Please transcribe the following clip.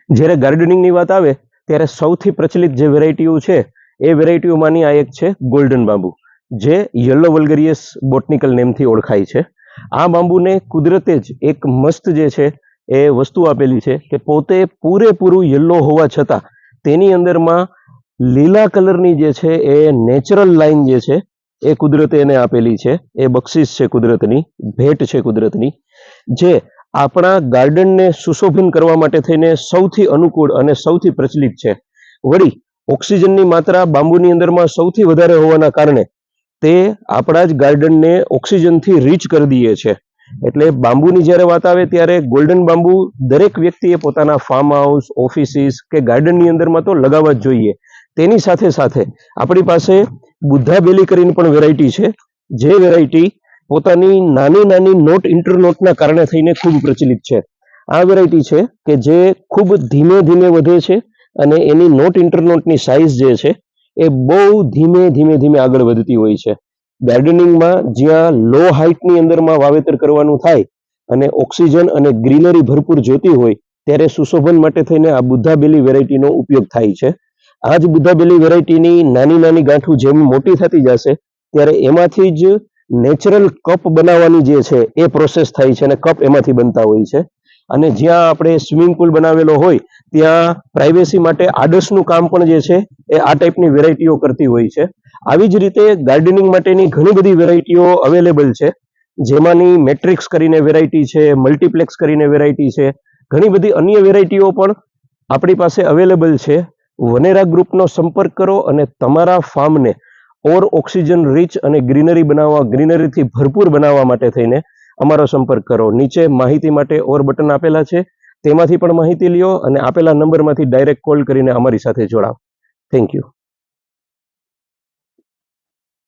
જ્યારે ગાર્ડનિંગની વાત આવે ત્યારે સૌથી પ્રચલિત જે વેરાયટીઓ છે એ વેરાયટીઓમાંની આ એક છે ગોલ્ડન બાંબુ, જે યલો વલ્ગરિયસ બોટનિકલ નેમથી ઓળખાય છે. આ બાંબુને કુદરતે જ એક મસ્ત જે છે એ વસ્તુ આપેલી છે કે પોતે પૂરેપૂરું યલો હોવા છતાં તેની અંદરમાં લીલા કલરની જે છે એ નેચરલ લાઈન જે છે એ કુદરતે એને આપેલી છે. એ બક્ષિસ છે કુદરતની, ભેટ છે કુદરતની, જે આપણા ગાર્ડનને સુશોભન કરવા માટે થઈને સૌથી અનુકૂળ અને સૌથી પ્રચલિત છે. વળી ઓક્સિજનની માત્રા બાંબુની અંદરમાં સૌથી વધારે હોવાના કારણે તે આપણા જ ગાર્ડનને ઓક્સિજનથી રીચ કરી દઈએ છે. એટલે બાંબુની જ્યારે વાત આવે ત્યારે ગોલ્ડન બાંબુ દરેક વ્યક્તિએ પોતાના ફાર્મ હાઉસ, ઓફિસીસ કે ગાર્ડનની અંદરમાં તો લગાવવા જ જોઈએ. તેની સાથે સાથે આપણી પાસે બુદ્ધા બેલી કરીને પણ વેરાયટી છે, જે વેરાયટી પોતાની નાની નાની નોટ ઇન્ટરનોટના કારણે થઈને ખૂબ પ્રચલિત છે. આ વેરાયટી છે કે જે ખૂબ ધીમે ધીમે વધે છે અને એની નોટ ઇન્ટરનોટની સાઇઝ જે છે એ બહુ ધીમે ધીમે ધીમે આગળ વધતી હોય છે. ગાર્ડનિંગમાં જ્યાં લો હાઇટની અંદરમાં વાવેતર કરવાનું થાય અને ઓક્સિજન અને ગ્રીનરી ભરપૂર જોતી હોય ત્યારે સુશોભન માટે થઈને આ બુદ્ધા બેલી વેરાયટીનો ઉપયોગ થાય છે. આ જ બુદ્ધા બેલી વેરાયટીની નાની નાની ગાંઠું જેમ મોટી થતી જશે ત્યારે એમાંથી જ નેચરલ કપ બનાવવાની જે છે એ પ્રોસેસ થાય છે અને કપ એમાંથી બનતા હોય છે. અને જ્યાં આપણે સ્વિમિંગ પુલ બનાવેલો હોય ત્યાં પ્રાઇવેસી માટે આડસનું કામ પણ જે છે એ આ ટાઈપની વેરાયટીઓ કરતી હોય છે. આવી જ રીતે ગાર્ડનિંગ માટેની ઘણી બધી વેરાયટીઓ અવેલેબલ છે, જેમાંની મેટ્રિક્સ કરીને વેરાયટી છે, મલ્ટીપ્લેક્સ કરીને વેરાયટી છે, ઘણી બધી અન્ય વેરાયટીઓ પણ આપણી પાસે અવેલેબલ છે. વનેરા ગ્રુપનો સંપર્ક કરો અને તમારા ફાર્મને ઓર ઓક્સિજન રીચ અને ગ્રીનરીથી ભરપૂર બનાવવા માટે થઈને અમારો સંપર્ક કરો. નીચે માહિતી માટે ઓર બટન આપેલા છે, તેમાંથી પણ માહિતી લ્યો અને આપેલા નંબરમાંથી ડાયરેક્ટ કોલ કરીને અમારી સાથે જોડાઓ. Thank you.